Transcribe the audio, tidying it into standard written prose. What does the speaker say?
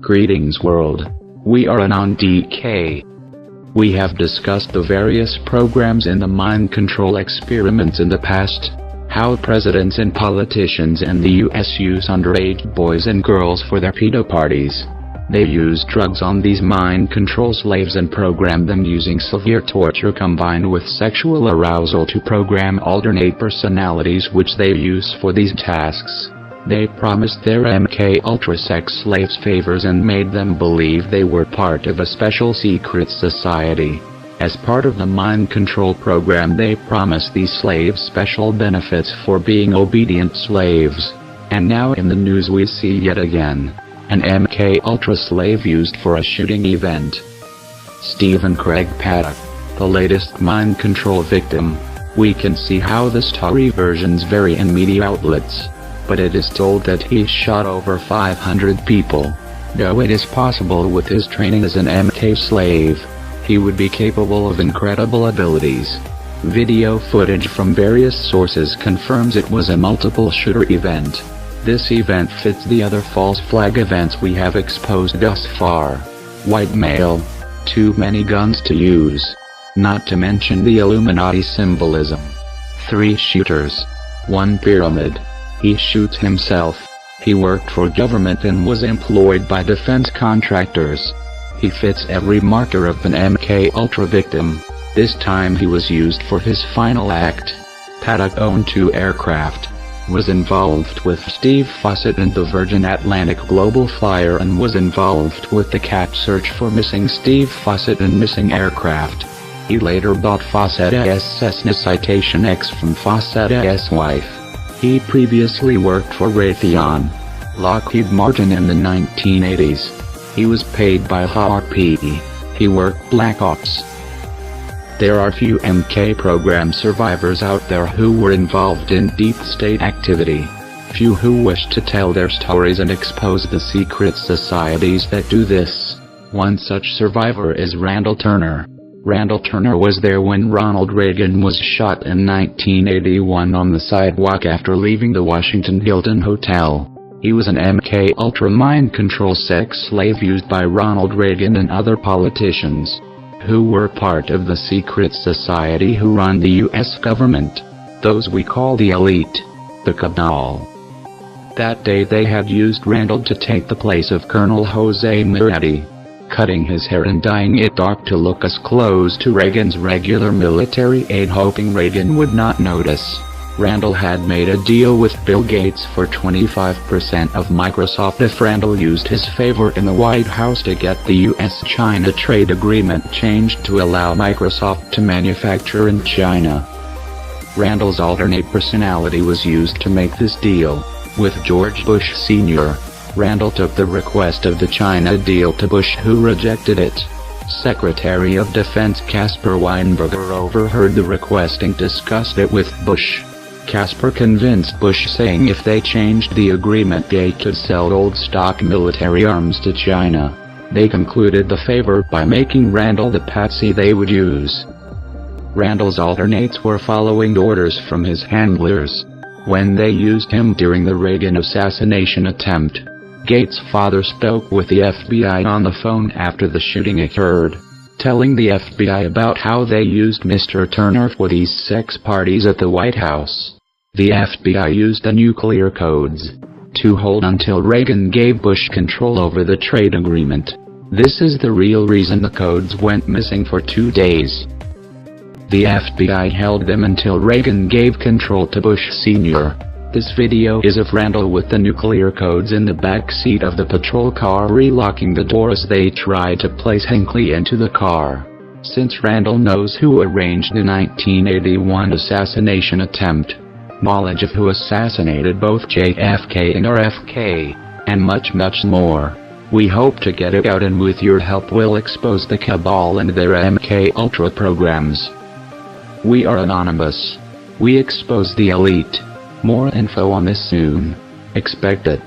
Greetings world. We are Anon DK. We have discussed the various programs in the mind control experiments in the past, how presidents and politicians in the US use underage boys and girls for their pedo parties. They use drugs on these mind control slaves and program them using severe torture combined with sexual arousal to program alternate personalities which they use for these tasks. They promised their MK Ultra sex slaves favors and made them believe they were part of a special secret society. As part of the mind control program, they promised these slaves special benefits for being obedient slaves. And now in the news we see yet again an MK Ultra slave used for a shooting event. Stephen Craig Paddock, the latest mind control victim. We can see how the story versions vary in media outlets, but it is told that he shot over 500 people. Though it is possible with his training as an MK slave, he would be capable of incredible abilities. Video footage from various sources confirms it was a multiple shooter event. This event fits the other false flag events we have exposed thus far. White male, too many guns to use. Not to mention the Illuminati symbolism. 3 shooters. 1 pyramid. He shoots himself. He worked for government and was employed by defense contractors. He fits every marker of an MK Ultra victim. This time he was used for his final act. Paddock owned 2 aircraft, was involved with Steve Fossett and the Virgin Atlantic Global Flyer, and was involved with the cat search for missing Steve Fossett and missing aircraft. He later bought Fossett's Cessna Citation X from Fossett's wife. He previously worked for Raytheon, Lockheed Martin in the 1980s. He was paid by HRP. He worked Black Ops. There are few MK program survivors out there who were involved in deep state activity. Few who wish to tell their stories and expose the secret societies that do this. One such survivor is Randall Turner. Randall Turner was there when Ronald Reagan was shot in 1981 on the sidewalk after leaving the Washington Hilton Hotel. He was an MK Ultra mind control sex slave used by Ronald Reagan and other politicians, who were part of the secret society who run the US government. Those we call the elite, the cabal. That day they had used Randall to take the place of Colonel Jose Muratti, cutting his hair and dyeing it dark to look as close to Reagan's regular military aide, hoping Reagan would not notice. Randall had made a deal with Bill Gates for 25% of Microsoft if Randall used his favor in the White House to get the US-China trade agreement changed to allow Microsoft to manufacture in China. Randall's alternate personality was used to make this deal. With George Bush Sr., Randall took the request of the China deal to Bush, who rejected it. Secretary of Defense Caspar Weinberger overheard the request and discussed it with Bush. Caspar convinced Bush, saying if they changed the agreement they could sell old stock military arms to China. They concluded the favor by making Randall the patsy they would use. Randall's alternates were following orders from his handlers. When they used him during the Reagan assassination attempt, Gates' father spoke with the FBI on the phone after the shooting occurred, telling the FBI about how they used Mr. Turner for these sex parties at the White House. The FBI used the nuclear codes to hold until Reagan gave Bush control over the trade agreement. This is the real reason the codes went missing for 2 days. The FBI held them until Reagan gave control to Bush Sr. This video is of Randall with the nuclear codes in the back seat of the patrol car relocking the door as they try to place Hinckley into the car. Since Randall knows who arranged the 1981 assassination attempt, knowledge of who assassinated both JFK and RFK, and much more, we hope to get it out, and with your help we'll expose the cabal and their MKUltra programs. We are anonymous. We expose the elite. More info on this soon. Expect it.